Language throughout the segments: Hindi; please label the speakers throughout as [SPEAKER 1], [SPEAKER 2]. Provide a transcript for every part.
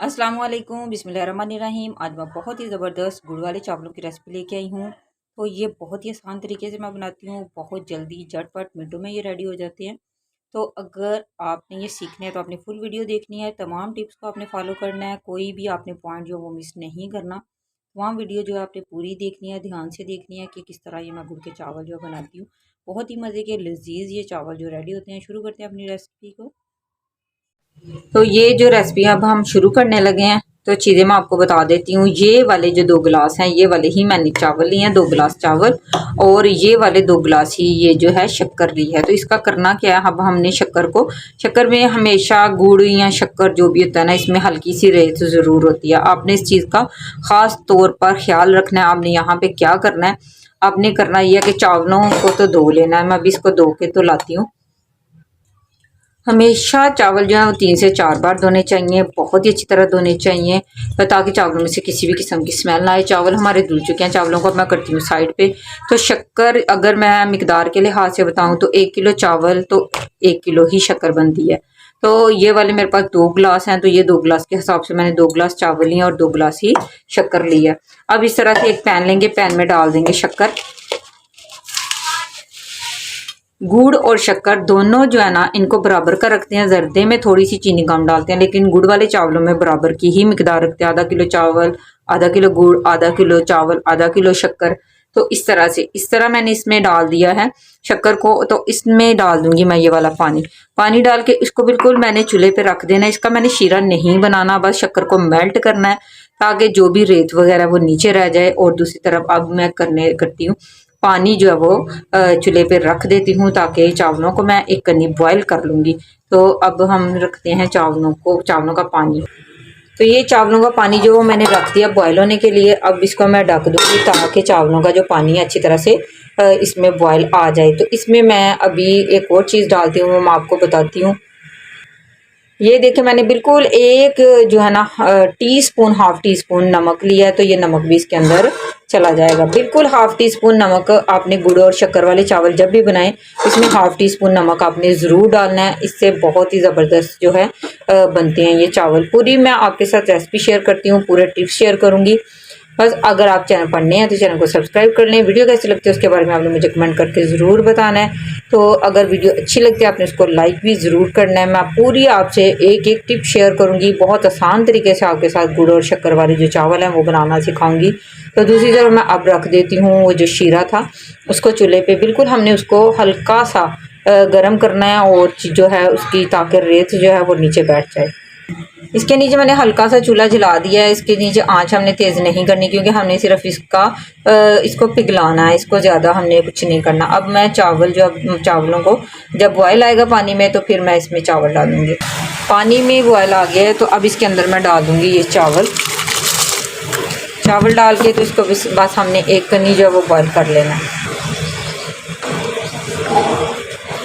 [SPEAKER 1] अस्सलाम वालेकुम बिस्मिल्लाहिर्रहमानिर्रहीम। आज मैं बहुत ही ज़बरदस्त गुड़ वाले चावलों की रेसिपी लेके आई हूँ। तो ये बहुत ही आसान तरीके से मैं बनाती हूँ, बहुत जल्दी झटपट मिनटों में ये रेडी हो जाते हैं। तो अगर आपने ये सीखना है तो आपने फुल वीडियो देखनी है, तमाम टिप्स को आपने फॉलो करना है, कोई भी आपने पॉइंट जो वो मिस नहीं करना। तमाम वीडियो जो है आपने पूरी देखनी है, ध्यान से देखनी है कि किस तरह ये मैं गुड़ के चावल जो बनाती हूँ। बहुत ही मज़े के लजीज ये चावल जो रेडी होते हैं। शुरू करते हैं अपनी रेसिपी को। तो ये जो रेसिपी अब हम शुरू करने लगे हैं, तो चीज़ें मैं आपको बता देती हूँ। ये वाले जो 2 गिलास हैं, ये वाले ही मैंने चावल लिए हैं, 2 गिलास चावल। और ये वाले 2 गिलास ही ये जो है शक्कर ली है। तो इसका करना क्या है, अब हमने शक्कर में हमेशा गुड़ या शक्कर जो भी होता है ना, इसमें हल्की सी रेत ज़रूर होती है। आपने इस चीज़ का ख़ास तौर पर ख्याल रखना है। आपने यहाँ पे क्या करना है, आपने करना यह है कि चावलों को तो धो लेना है। मैं अभी इसको धो के तो लाती हूँ। हमेशा चावल जो है वो 3 से 4 बार धोने चाहिए, बहुत ही अच्छी तरह धोने चाहिए, ताकि चावलों में से किसी भी किस्म की स्मेल ना आए। चावल हमारे धुल चुके हैं, चावलों को अब मैं करती हूँ साइड पे। तो शक्कर अगर मैं मिकदार के लिहाज से बताऊँ तो 1 किलो चावल तो 1 किलो ही शक्कर बनती है। तो ये वाले मेरे पास 2 गिलास हैं, तो ये 2 गिलास के हिसाब से मैंने 2 गिलास चावल लिए और 2 गिलास ही शक्कर ली है। अब इस तरह से एक पैन लेंगे, पैन में डाल देंगे शक्कर। गुड़ और शक्कर दोनों जो है ना, इनको बराबर का रखते हैं। जर्दे में थोड़ी सी चीनी कम डालते हैं, लेकिन गुड़ वाले चावलों में बराबर की ही मिकदार रखते हैं। आधा किलो चावल आधा किलो गुड़, आधा किलो चावल आधा किलो शक्कर। तो इस तरह मैंने इसमें डाल दिया है शक्कर को। तो इसमें डाल दूंगी मैं ये वाला पानी डाल के इसको बिल्कुल मैंने चूल्हे पे रख देना है। इसका मैंने शीरा नहीं बनाना, बस शक्कर को मेल्ट करना है, ताकि जो भी रेत वगैरह वो नीचे रह जाए। और दूसरी तरफ अब मैं करती हूँ, पानी जो है वो चूल्हे पे रख देती हूँ, ताकि चावलों को मैं एक कनी बॉयल कर लूँगी। तो अब हम रखते हैं चावलों का पानी। तो ये चावलों का पानी जो मैंने रख दिया बॉयल होने के लिए। अब इसको मैं ढक दूँगी, ताकि चावलों का जो पानी है अच्छी तरह से इसमें बॉयल आ जाए। तो इसमें मैं अभी एक और चीज़ डालती हूँ, वो मैं आपको बताती हूँ। ये देखिए, मैंने बिल्कुल एक जो है ना हाफ टी स्पून नमक लिया है। तो ये नमक भी इसके अंदर चला जाएगा। बिल्कुल हाफ टी स्पून नमक आपने गुड़ और शक्कर वाले चावल जब भी बनाएं, इसमें हाफ टी स्पून नमक आपने ज़रूर डालना है। इससे बहुत ही ज़बरदस्त जो है बनते हैं ये चावल। पूरी मैं आपके साथ रेसिपी शेयर करती हूँ, पूरे टिप्स शेयर करूँगी। बस अगर आप चैनल पर नए हैं तो चैनल को सब्सक्राइब कर लें। वीडियो कैसी लगती है उसके बारे में आपने मुझे कमेंट करके ज़रूर बताना है। तो अगर वीडियो अच्छी लगती है आपने उसको लाइक भी ज़रूर करना है। मैं पूरी आपसे एक एक टिप शेयर करूँगी, बहुत आसान तरीके से आपके साथ गुड़ और शक्कर वाले जो चावल हैं वो बनाना सिखाऊंगी। तो दूसरी तरफ मैं अब रख देती हूँ वो जो शीरा था उसको चूल्हे पर। बिल्कुल हमने उसको हल्का सा गर्म करना है, और जो है उसकी, ताकि रेत जो है वो नीचे बैठ जाए। इसके नीचे मैंने हल्का सा चूल्हा जला दिया है। इसके नीचे आंच हमने तेज़ नहीं करनी, क्योंकि हमने सिर्फ इसको पिघलाना है, इसको ज़्यादा हमने कुछ नहीं करना। अब मैं चावलों को जब बॉयल आएगा पानी में, तो फिर मैं इसमें चावल डालूँगी। पानी में बॉयल आ गया है, तो अब इसके अंदर मैं डाल दूँगी ये चावल डाल के। तो इसको बस हमने एक कनी जो है वो बॉयल कर लेना है।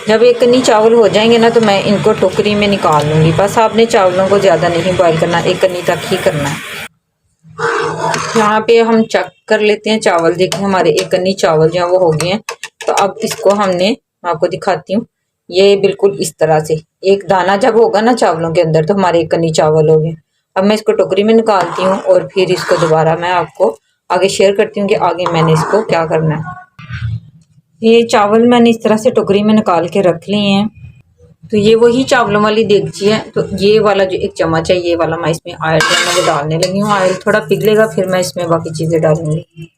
[SPEAKER 1] जब एक कनी चावल हो जाएंगे ना, तो मैं इनको टोकरी में निकाल लूँगी। बस आपने चावलों को ज़्यादा नहीं बॉयल करना, एक कनी तक ही करना है। यहाँ पे हम चेक कर लेते हैं चावल। देखिए हमारे एक कनी चावल जो है वो हो गए हैं। तो अब इसको मैं आपको दिखाती हूँ। ये बिल्कुल इस तरह से एक दाना जब होगा ना चावलों के अंदर, तो हमारे एक कनी चावल हो गए। अब मैं इसको टोकरी में निकालती हूँ, और फिर इसको दोबारा मैं आपको आगे शेयर करती हूँ कि आगे मैंने इसको क्या करना है। ये चावल मैंने इस तरह से टोकरी में निकाल के रख लिए हैं। तो ये वही चावलों वाली देगची है। तो ये वाला जो एक चम्मच है, ये वाला मैं इसमें ऑयल जो है मैं वो डालने लगी हूँ। ऑयल थोड़ा पिघलेगा, फिर मैं इसमें बाकी चीज़ें डालूंगी।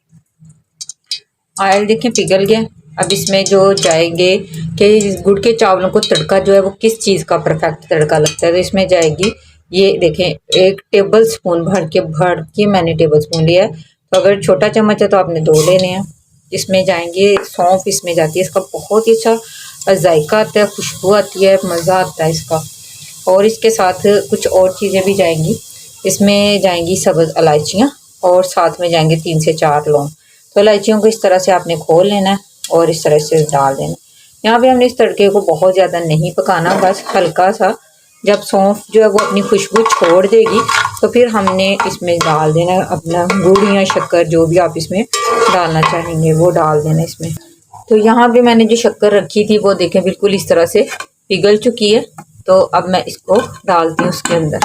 [SPEAKER 1] ऑयल देखें पिघल गया। अब इसमें जो जाएंगे कि गुड़ के चावलों को तड़का जो है वो किस चीज़ का परफेक्ट तड़का लगता है, तो इसमें जाएगी, ये देखें, 1 टेबल स्पून भर के मैंने टेबल स्पून लिया है। तो अगर छोटा चम्मच है तो आपने 2 लेने हैं। इसमें जाएंगे सौंफ, इसमें जाती है, इसका बहुत ही अच्छा जायका आता है, खुशबू आती है, मज़ा आता है इसका। और इसके साथ कुछ और चीज़ें भी जाएंगी। इसमें जाएंगी सब्ज़ इलायचियाँ, और साथ में जाएंगे 3 से 4 लौंग। तो इलायचियों को इस तरह से आपने खोल लेना है और इस तरह से डाल देना। यहाँ पे हमने इस तड़के को बहुत ज़्यादा नहीं पकाना, बस हल्का सा। जब सौंफ जो है वो अपनी खुशबू छोड़ देगी, तो फिर हमने इसमें डाल देना अपना गुड़ या शक्कर, जो भी आप इसमें डालना चाहेंगे वो डाल देना इसमें। तो यहाँ पे मैंने जो शक्कर रखी थी वो देखें बिल्कुल इस तरह से पिघल चुकी है। तो अब मैं इसको डालती हूँ उसके अंदर।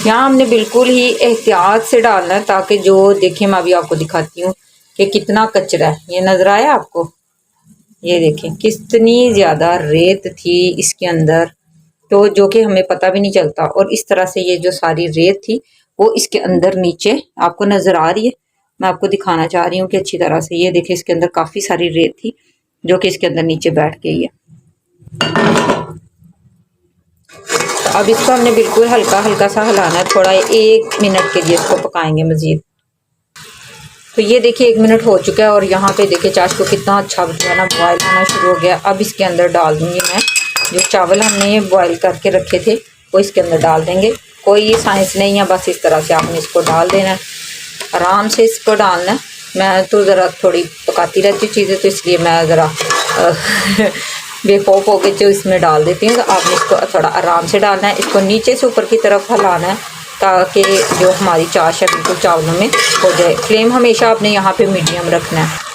[SPEAKER 1] यहाँ हमने बिल्कुल ही एहतियात से डालना है, ताकि जो देखें, मैं अभी आपको दिखाती हूँ कि कितना कचरा है। ये नजर आया आपको? ये देखें कितनी ज़्यादा रेत थी इसके अंदर, तो जो कि हमें पता भी नहीं चलता। और इस तरह से ये जो सारी रेत थी वो इसके अंदर नीचे आपको नज़र आ रही है। मैं आपको दिखाना चाह रही हूँ कि अच्छी तरह से ये देखें, इसके अंदर काफ़ी सारी रेत थी जो कि इसके अंदर नीचे बैठ गई है। तो अब इसको हमने बिल्कुल हल्का हल्का सा हिलाना है, थोड़ा 1 मिनट के लिए इसको पकाएंगे मज़ीद। तो ये देखिए 1 मिनट हो चुका है और यहाँ पे देखिए चाश को कितना अच्छा जो है ना बॉयल होना शुरू हो गया। अब इसके अंदर डाल दूँगी मैं जो चावल हमने ये बॉयल करके रखे थे, वो इसके अंदर डाल देंगे। कोई ये साइंस नहीं है, बस इस तरह से आपने इसको डाल देना है, आराम से इसको डालना है। मैं तो ज़रा थोड़ी पकाती रहती हूँ चीज़ें, तो इसलिए मैं ज़रा बेखौफ होकर जो इसमें डाल देती हूँ। तो आपने इसको थोड़ा आराम से डालना है, इसको नीचे से ऊपर की तरफ हिलाना है ताकि जो हमारी चाश है बिल्कुल चावलों में हो जाए। फ्लेम हमेशा आपने यहाँ पे मीडियम रखना है।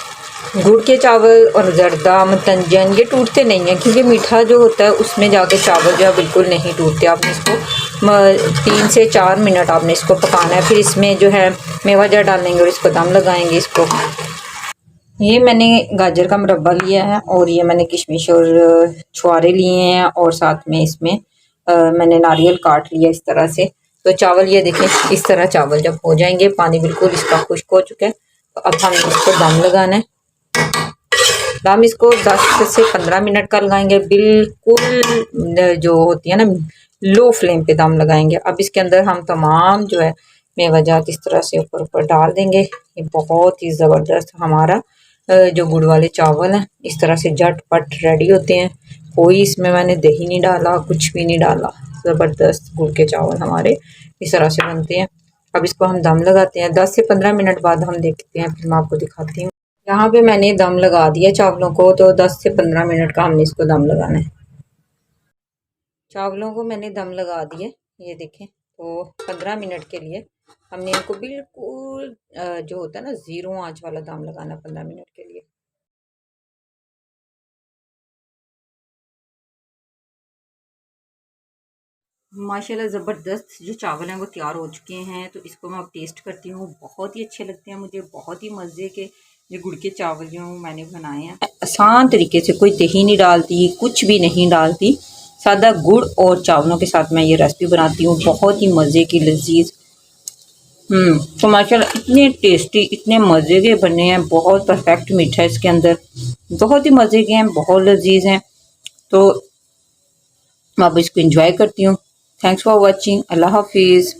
[SPEAKER 1] गुड़ के चावल और जर्दा मतंजन ये टूटते नहीं हैं, क्योंकि मीठा जो होता है उसमें जाके चावल जो है बिल्कुल नहीं टूटते। आपने इसको 3 से 4 मिनट आपने इसको पकाना है, फिर इसमें जो है मेवा जार डालेंगे और इसको दम लगाएंगे इसको। ये मैंने गाजर का मुरब्बा लिया है और ये मैंने किशमिश और छुआरे लिए हैं, और साथ में इसमें मैंने नारियल काट लिया इस तरह से। तो चावल ये देखें, इस तरह चावल जब हो जाएंगे, पानी बिल्कुल इसका खुश्क हो चुका है, तो अब हम इसको दम लगाना है। दम इसको 10 से 15 मिनट का लगाएंगे, बिल्कुल जो होती है ना लो फ्लेम पे दम लगाएंगे। अब इसके अंदर हम तमाम जो है मेवा जात इस तरह से ऊपर ऊपर डाल देंगे। ये बहुत ही ज़बरदस्त हमारा जो गुड़ वाले चावल हैं इस तरह से झटपट रेडी होते हैं। कोई इसमें मैंने दही नहीं डाला, कुछ भी नहीं डाला। ज़बरदस्त गुड़ के चावल हमारे इस तरह से बनते हैं। अब इसको हम दम लगाते हैं, 10 से 15 मिनट बाद हम देखते हैं, फिर मैं आपको दिखाती हूँ। यहाँ पे मैंने दम लगा दिया चावलों को, तो 10 से 15 मिनट का हमने इसको दम लगाना है। चावलों को मैंने दम लगा दिए, ये देखें। तो 15 मिनट के लिए हमने इनको बिल्कुल जो होता है ना 0 आंच वाला दम लगाना 15 मिनट के लिए। माशाल्लाह ज़बरदस्त जो चावल हैं वो तैयार हो चुके हैं। तो इसको मैं अब टेस्ट करती हूँ, बहुत ही अच्छे लगते हैं मुझे, बहुत ही मज़े के ये गुड़ के चावल जो मैंने बनाए हैं आसान तरीके से। कोई दही नहीं डालती, कुछ भी नहीं डालती, सादा गुड़ और चावलों के साथ मैं ये रेसिपी बनाती हूँ। बहुत ही मज़े की लजीज। तो माशाल्लाह इतने टेस्टी, इतने मज़े के बने हैं, बहुत परफेक्ट मीठा है इसके अंदर, बहुत ही मज़े के हैं, बहुत लजीज हैं। तो मैं अब इसको इंजॉय करती हूँ। Thanks for watching. अल्लाह हाफिज़।